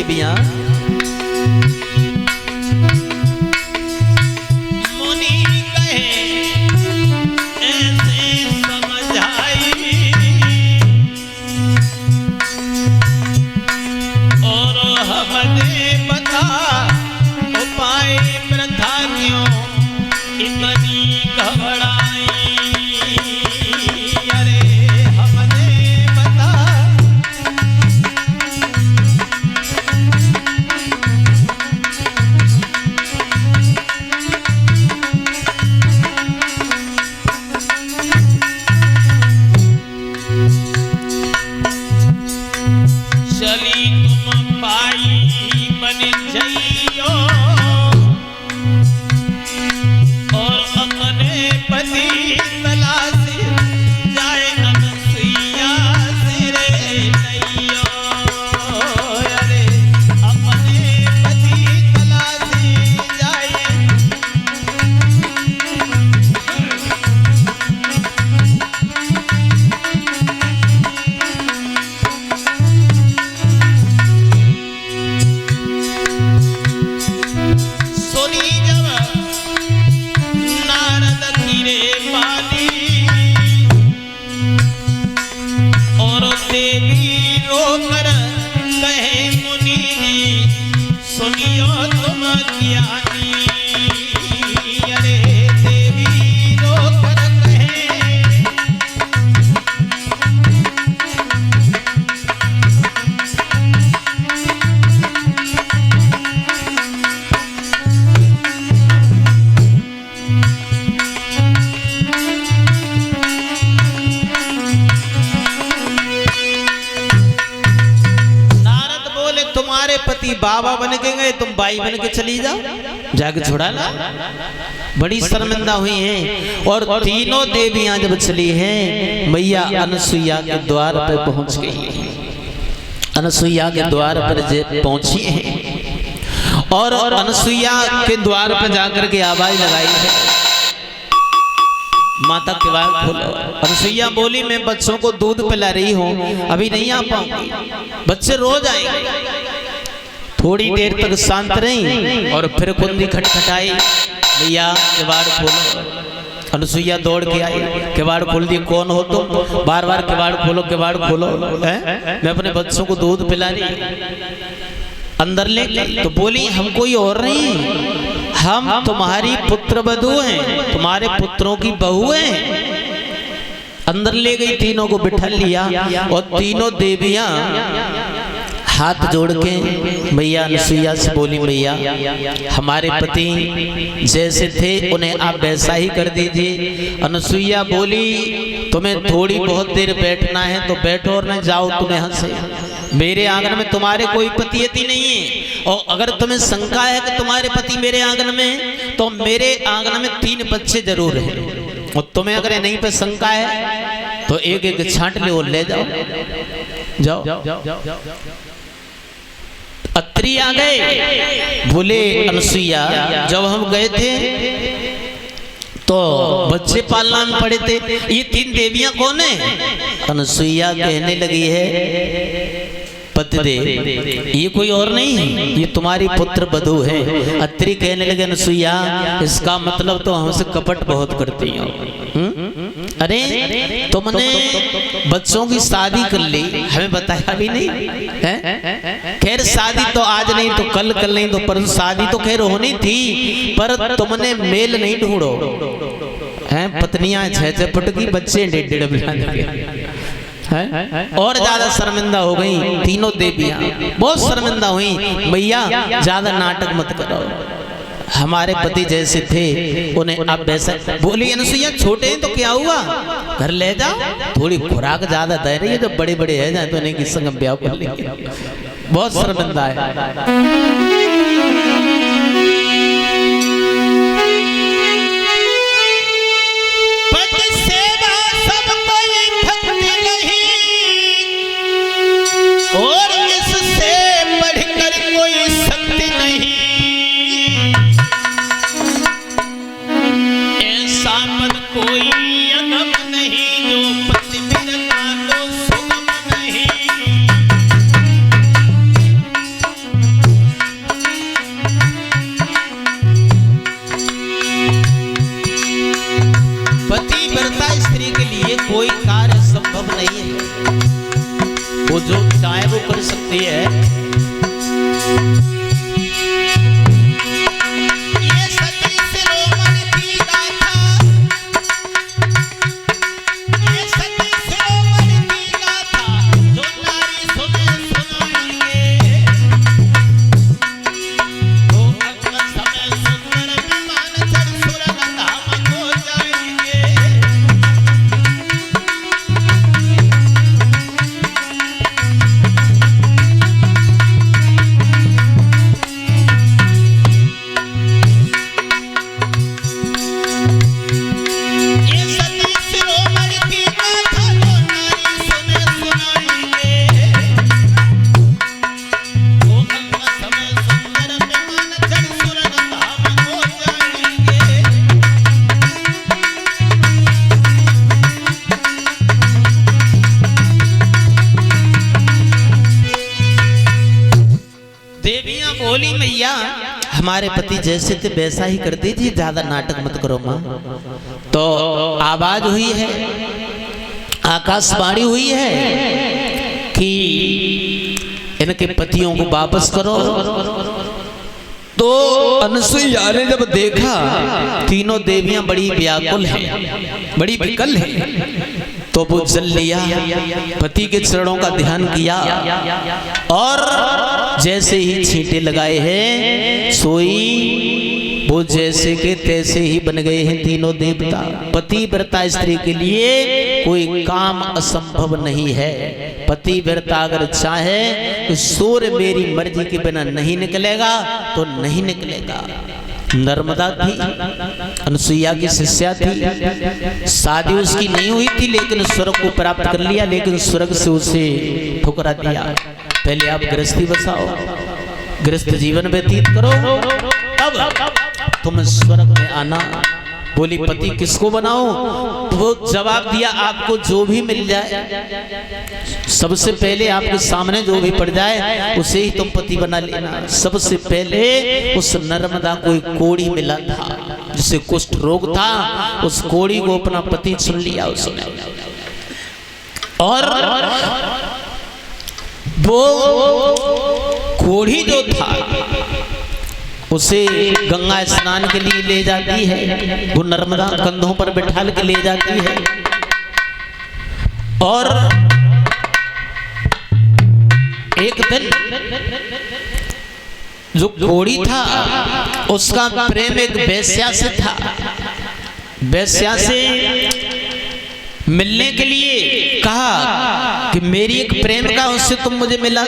देवियां बाबा बन के गए, तुम बाई बन के चली जाओ, जाके छुड़ा ला। बड़ी शर्मिंदा हुई हैं। और तीनों देवियां जब चली हैं, मैया अनसुईया के द्वार पर पहुंच गई। अनसुईया के द्वार पर पहुंची हैं और अनसुईया के द्वार पर जाकर के आवाज लगाई है, माता किवाड़ खोलो। अनसुईया बोली, मैं बच्चों को दूध पिला रही हूँ, अभी नहीं आ पाऊंगी, बच्चे रोज आएंगे। थोड़ी देर तक शांत रही और फिर कुंडी खटखटाई, भैया किवाड़ खोलो। अनसुईया दौड़ के आई, किवाड़ खोल दी। कौन हो तुम? बार बार किवाड़ खोलो, किवाड़ खोलो। मैं अपने बच्चों को दूध पिला रही। अंदर ले तो बोली, हम कोई और नहीं, हम तुम्हारी पुत्र वधू हैं, तुम्हारे पुत्रों की बहू हैं। अंदर ले गई, तीनों को बिठा लिया और तीनों देवियां हाथ जोड़ के मैया अनसुईया से बोली, मैया हमारे पति जैसे थे उन्हें आप वैसा ही कर दीजिए। अनसुईया बोली, तुम्हें थोड़ी बहुत देर बैठना है तो बैठो और न जाओ तुम्हें यहाँ से। मेरे आंगन में तुम्हारे कोई पतियति नहीं है, और अगर तुम्हें शंका है कि तुम्हारे पति मेरे आंगन में, तो मेरे आंगन में 3 बच्चे जरूर हैं, और तुम्हें अगर नहीं पे शंका है तो एक एक छांट ले और ले जाओ, जाओ। अत्रि आ गए, बोले अनसुईया जब हम गए थे तो बच्चे पालना में पड़े थे, ये 3 देवियां कौन है? अनसुईया कहने लगी है, पतिदेव ये कोई और नहीं है, ये तुम्हारी पुत्र वधू है। अत्रि कहने लगे, अनसुईया इसका मतलब तो हमसे कपट बहुत करती हो। अरे तुमने बच्चों की शादी कर ली, हमें बताया भी नहीं है? खैर शादी तो आज नहीं तो कल, कल नहीं तो परसों, शादी तो खैर होनी थी, पर तुमने मेल नहीं ढूंढो हैं। पत्नियां 6-6 फुट की, बच्चे 1.5 और ज्यादा शर्मिंदा हो गई तीनों देवियां, बहुत शर्मिंदा हुई। भैया ज्यादा नाटक मत करो, हमारे पति जैसे थे उन्हें अब वैसा। बोली अनसुईया, छोटे हैं तो क्या हुआ, घर ले जाओ, थोड़ी खुराक ज्यादा दे रही है, जब बड़े बड़े है जाए तो उन्हें किस संग ब्याह कर लेंगे। बहुत शर्मिंदा है। और इससे बढ़कर कोई शक्ति नहीं, ऐसा पद कोई अगम नहीं, जो पति बिना तो सुगम नहीं। कोई कार्य संभव नहीं है, वो जो चाहे वो कर सकती है। बोली मैया हमारे पति जैसे थे वैसा ही कर दीजिए, ज्यादा नाटक मत करो माँ। तो आवाज हुई है, आकाशवाणी हुई है कि इनके पतियों को वापस करो। तो अनसुईया ने जब देखा तीनों देवियां बड़ी व्याकुल हैं, बड़ी विकल हैं, तो वो जल लिया, पति के चरणों का ध्यान किया और जैसे ही छींटे लगाए हैं सोई वो जैसे के तैसे ही बन गए हैं तीनों देवता। पतिव्रता स्त्री के लिए कोई काम असंभव नहीं है। पतिव्रता अगर चाहे तो सूर्य मेरी मर्जी के बिना नहीं निकलेगा तो नहीं निकलेगा। नर्मदा थी, अनसुईया की शिष्या थी, शादी उसकी नहीं हुई थी लेकिन स्वर्ग को प्राप्त कर लिया, लेकिन स्वर्ग से उसे ठुकरा दिया। पहले आप गृहस्थी बसाओ, गृहस्थ जीवन व्यतीत करो, अब तुम स्वर्ग में आना। बोली पति किसको बनाओ? वो जवाब दिया आपको जो भी मिल जाए, सबसे पहले आपके सामने जो भी पड़ जाए उसे ही तुम पति बना लेना। सबसे पहले उस नर्मदा को एक कोड़ी मिला था जिसे कुष्ठ रोग था, उस कोड़ी को अपना पति चुन लिया उसने। और वो कोड़ी जो था उसे गंगा स्नान के लिए ले जाती है, वो नर्मदा कंधों पर बिठाल के ले जाती है। और एक दिन जो कोड़ी था उसका प्रेम एक वेश्या से था। वेश्या से मिलने के लिए कहा कि मेरी एक प्रेम का उससे तुम मुझे मिला।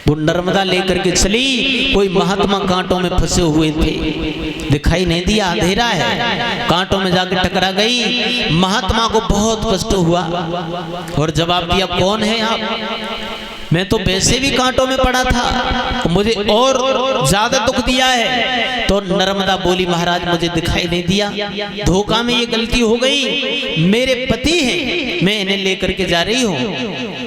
वो नर्मदा लेकर के चली, कोई महात्मा कांटों में फंसे हुए थे, दिखाई नहीं दिया, अंधेरा है, कांटों में जाकर टकरा गई। महात्मा को बहुत कष्ट हुआ और जवाब दिया कौन है आप? मैं तो वैसे भी कांटों में पड़ा था, मुझे और ज्यादा दुख दिया है। तो नर्मदा बोली महाराज मुझे दिखाई नहीं दिया, धोखा में ये गलती हो गई, मेरे पति हैं, मैं इन्हें लेकर के जा रही हूँ,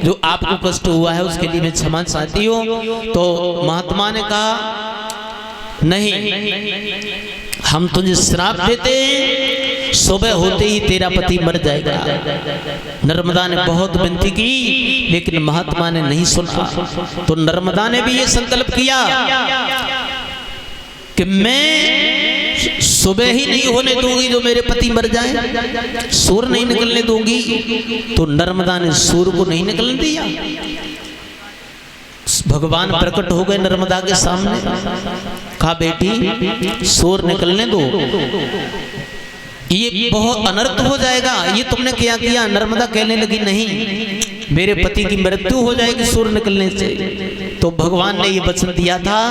जो आपको कष्ट हुआ है उसके लिए मैं क्षमा चाहती हूँ। तो महात्मा ने कहा नहीं, हम तुझे श्राप देते हैं, सुबह होते ही तेरा पति मर जाएगा। नर्मदा ने बहुत विनती की लेकिन महात्मा ने नहीं सुना। तो नर्मदा ने भी ये संकल्प किया कि मैं सुबह ही नहीं होने दूंगी जो मेरे पति मर जाए, सूर्य नहीं निकलने दूंगी। तो नर्मदा ने सूर्य को नहीं निकलने दिया। भगवान प्रकट हो गए नर्मदा के सामने, कहा बेटी सूर्य निकलने दो, ये बहुत अनर्थ हो जाएगा, ये तुमने क्या किया? नर्मदा कहने लगी नहीं, मेरे पति की मृत्यु हो जाएगी सूर्य निकलने से। तो भगवान ने ये वचन दिया था,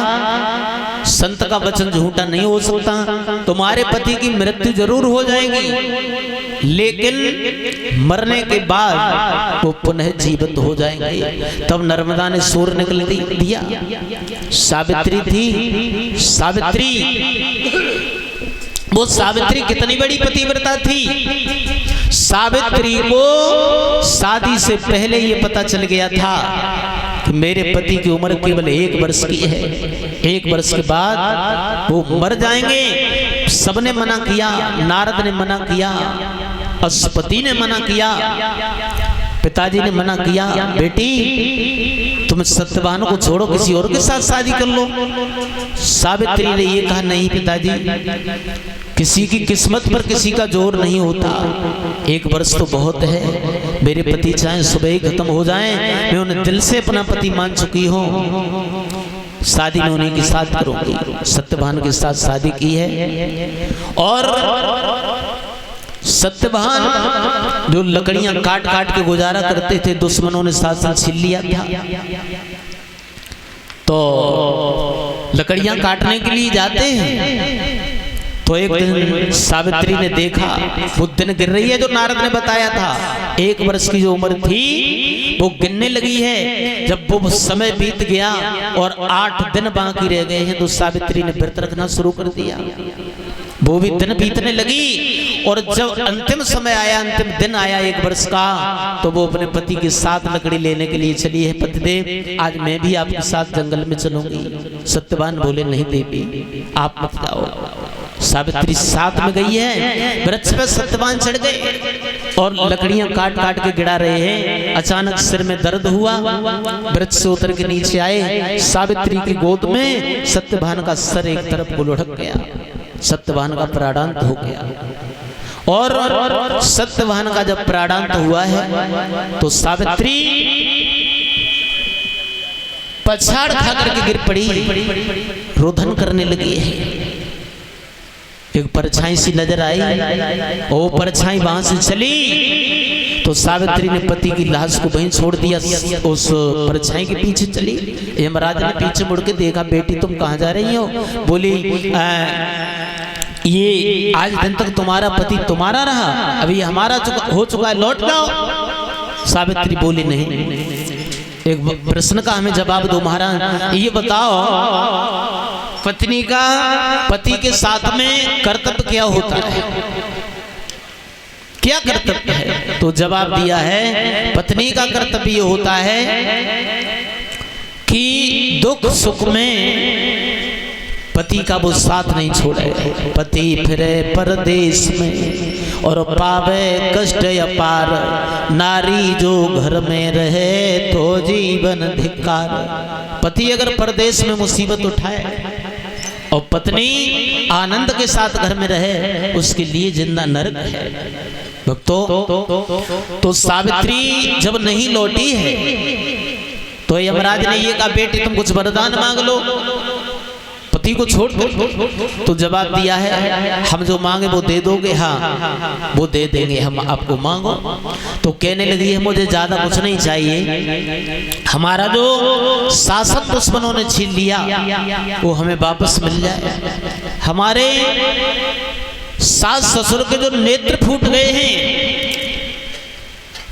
संत का वचन झूठा नहीं हो सकता, तुम्हारे पति की मृत्यु जरूर हो जाएगी लेकिन मरने के बाद वो पुनः जीवित हो जाएंगे। तब नर्मदा ने सूर्य निकल दिया। सावित्री थी, सावित्री, वो सावित्री कितनी बड़ी पतिव्रता थी। सावित्री को शादी से पहले ये पता चल गया था कि मेरे पति की उम्र केवल 1 वर्ष की है, 1 वर्ष के बाद वो मर जाएंगे। सबने मना किया, नारद ने मना किया, पति ने मना किया, पिताजी ने मना किया, बेटी तुम सत्यवान को छोड़ो, किसी और के साथ शादी कर लो। सावित्री ने ये कहा, नहीं पिताजी, किसी की किस्मत पर किसी का जोर नहीं होता, 1 वर्ष तो बहुत है, मेरे पति चाहे सुबह ही खत्म हो जाएं, मैं उन्हें दिल से अपना पति मान चुकी हूँ, शादी में उन्हीं के साथ करूंगी। सत्यवान के साथ शादी की है। और सत्यवान जो लकड़ियां काट काट के गुजारा करते थे, दुश्मनों ने शासन छीन लिया था, तो लकड़ियां काटने के लिए जाते हैं। तो एक दिन सावित्री ने देखा, वो दिन गिर रही है जो नारद ने बताया था, 1 वर्ष की जो उम्र थी वो गिनने लगी है। जब वो समय बीत गया और 8 दिन बाकी रह गए हैं, तो सावित्री ने व्रत रखना शुरू कर दिया। वो भी दिन बीतने लगी, और जब अंतिम समय आया, अंतिम दिन आया 1 वर्ष का, तो वो अपने पति के साथ लकड़ी लेने के लिए चली है। पतिदेव, आज मैं भी आपके साथ जंगल में चलूंगी। सत्यवान बोले, नहीं देवी, आप मत जाओ। सावित्री साथ में गई है। वृक्ष पर सत्यवान चढ़ गए और लकड़ियां काट काट के गिरा रहे हैं। अचानक सिर में दर्द हुआ, वृक्ष से उतर के नीचे आए। सावित्री की गोद में सत्यवान का सर एक तरफ को लुढ़क गया, सत्यवान का प्राणांत हो गया। और सत्यवान का जब प्राणांत हुआ है, तो सावित्री पछाड़ खा करके गिर पड़ी, रोदन करने लगी है। एक परछाई सी नजर आई, वो परछाई वहां से चली, तो सावित्री ने पति की लाश को वहीं छोड़ दिया, उस परछाई के पीछे चली। यमराज ने पीछे मुड़ के देखा, बेटी तुम कहाँ जा रही हो? बोली, ये आज दिन तक तुम्हारा पति तुम्हारा रहा, अभी हमारा हो चुका है, लौट जाओ। सावित्री बोली, नहीं, एक प्रश्न का हमें जवाब दो महाराज, ये बताओ पत्नी का पति के साथ में कर्तव्य क्या होता है, क्या कर्तव्य है? तो जवाब दिया है, पत्नी का कर्तव्य होता है कि दुख सुख में पति का वो साथ नहीं छोड़े। पति फिरे परदेश में और पावे कष्ट अपार, नारी जो घर में रहे तो जीवन धिक्कार। पति अगर परदेश में मुसीबत उठाए और पत्नी आनंद के साथ घर में रहे, उसके लिए जिंदा नरक है। भक्तों, तो सावित्री जब नहीं लौटी है, तो यमराज ने ये कहा, बेटी तुम कुछ वरदान मांग लो, पति को छोड़ दो। तो जवाब दिया है, हम जो मांगे वो दे दोगे? हाँ, वो दे देंगे, हम आपको मांगो। तो कहने लगी है, मुझे ज्यादा कुछ नहीं चाहिए, हमारा जो शासन दुश्मनों ने छीन लिया वो हमें वापस मिल जाए, हमारे सास ससुर के जो नेत्र फूट गए हैं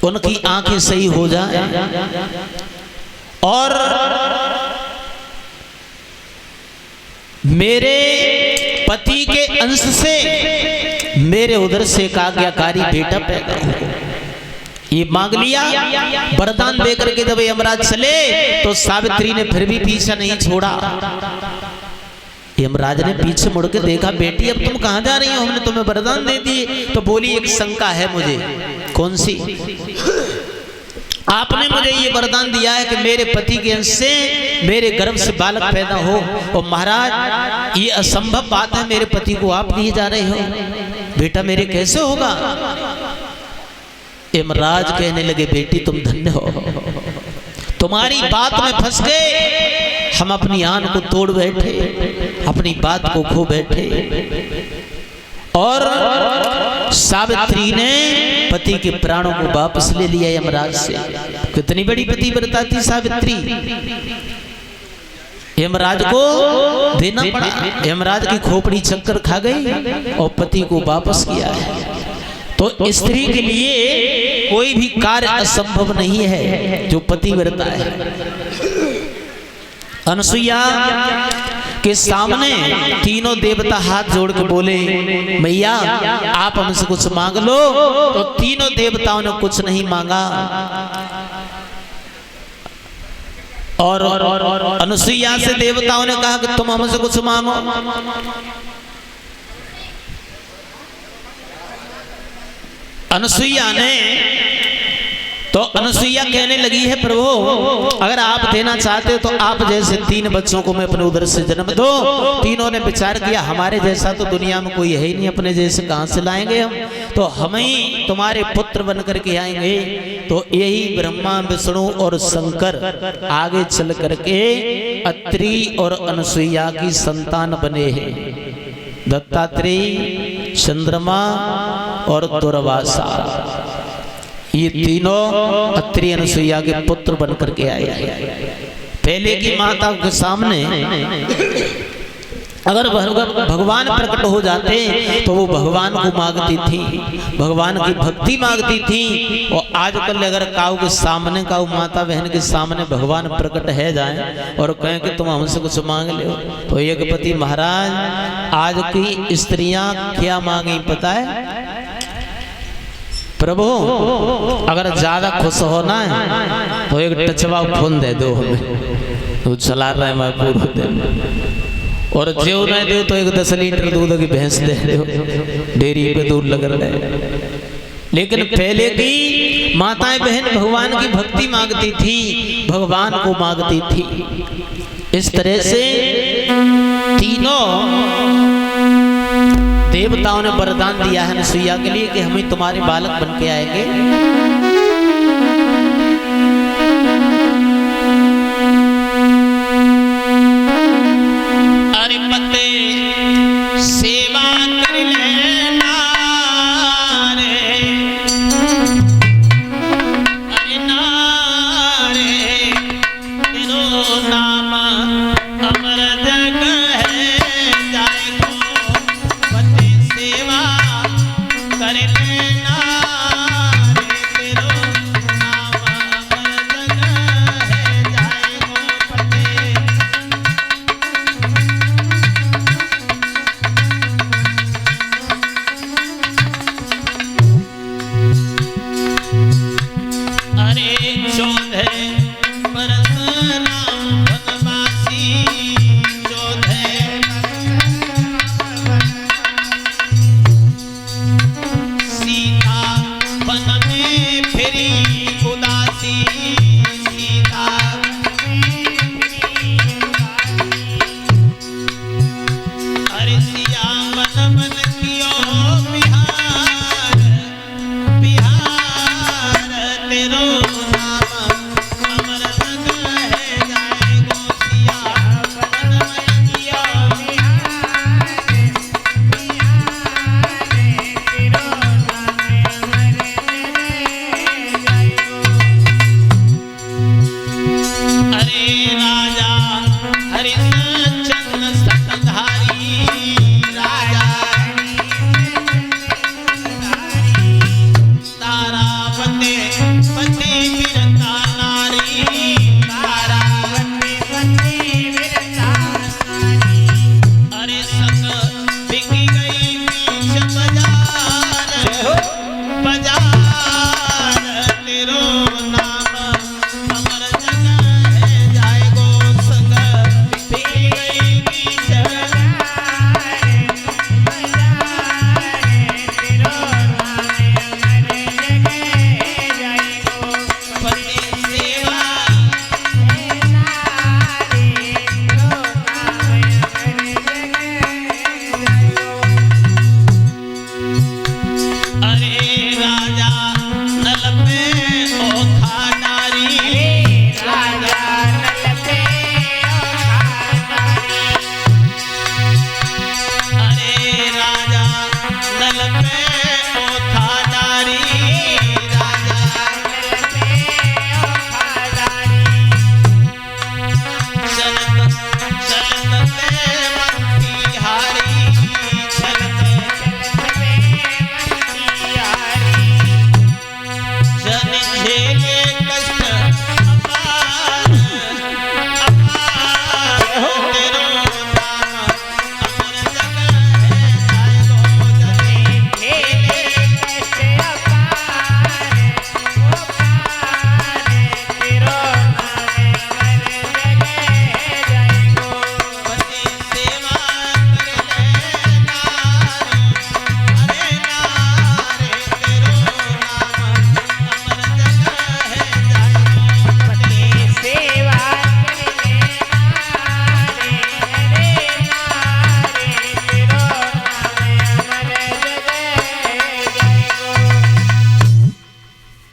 उनकी आंखें सही हो जाए, और मेरे पति के अंश से मेरे उधर से एक आज्ञाकारी बेटा पैदा हो। ये मांग लिया, वरदान देकर के जब यमराज चले, तो सावित्री ने फिर भी पीछा नहीं छोड़ा। यमराज ने पीछे मुड़ के देखा, बेटी अब तुम कहां जा रही हो, हमने तुम्हें वरदान दे दिए। तो बोली, एक शंका है मुझे। कौन सी? आपने मुझे ये वरदान दिया है कि मेरे पति के अंश से मेरे गर्भ से बालक पैदा हो, और महाराज ये असंभव बात है, मेरे पति को आप लिए जा रहे हो, बेटा मेरे कैसे होगा? यमराज कहने लगे, बेटी तुम धन्य हो, तुम्हारी बात में फंस गए, हम अपनी आन को तोड़ बैठे, अपनी बात को खो बैठे। और सावित्री ने पति के प्राणों को वापस ले लिया यमराज से। कितनी बड़ी पतिव्रता थी सावित्री, यमराज को देना पड़ा। यमराज की खोपड़ी चक्कर खा गई और पति को वापस किया है। तो स्त्री के लिए कोई भी कार्य असंभव नहीं है जो पतिव्रता है। अनसुईया के सामने तीनों देवता हाथ जोड़ के बोले, मैया आप हमसे कुछ मांग लो। तो तीनों देवताओं ने कुछ नहीं मांगा, और अनसुईया से देवताओं ने कहा कि तुम हमसे कुछ मांगो। अनुसुईया ने तो अनुसुईया कहने लगी है प्रभु अगर आप देना चाहते हो तो आप जैसे 3 बच्चों को मैं अपने उदर से जन्म दो। तीनों ने विचार किया हमारे जैसा तो दुनिया में कोई है ही नहीं, अपने जैसे कहां से लाएंगे हम, तो हम ही तुम्हारे पुत्र बन करके आएंगे। तो यही ब्रह्मा विष्णु और शंकर आगे चल करके अत्रि और अनुसुईया की संतान बने हैं। दत्तात्रेय, चंद्रमा और दुर्वासा, ये तीनों अत्रि अनुसुईया के पुत्र बनकर के आए। पहले की माता के सामने अगर भगवान प्रकट हो जाते तो वो भगवान को मांगती थी, भगवान की भक्ति मांगती थी। और आजकल अगर काऊ के सामने, काऊ माता बहन के सामने भगवान प्रकट है जाए और कहें कि तुम हमसे कुछ मांग लो, तो एक पति महाराज आज की स्त्रियां क्या मांगी पता है? प्रभु अगर ज्यादा खुश होना है तो एक टचवा फोन दे दो हमें, तो चला रहा है मैं पूरा दिन, और जो नहीं दो तो एक 10 लीटर दूध की भैंस दे दो, डेयरी पे दूध लग रहा है। लेकिन पहले की माताएं बहन भगवान की भक्ति मांगती थी, भगवान को मांगती थी। इस तरह से तीनों देवताओं ने वरदान दिया है अनुसुईया के लिए कि हम ही तुम्हारे बालक बन के आएंगे। अरे पते सेवा कर लेना रे, अरे नारे तेरो नाम अमर जग है जाएगो, पते सेवा कर लेना रे, तेरो नाम अमर जग है जाएगो पते। अरे 14 बरस राम वनवासी, 14 सीता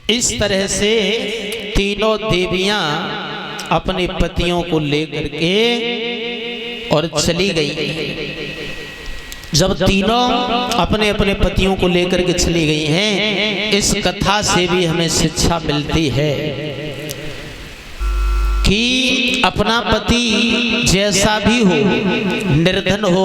इस तरह से तीनों देवियां अपने पतियों को लेकर के और चली गई। जब तीनों अपने अपने पतियों को लेकर के चली गई हैं, इस कथा से भी हमें शिक्षा मिलती है कि अपना पति जैसा भी हो, निर्धन हो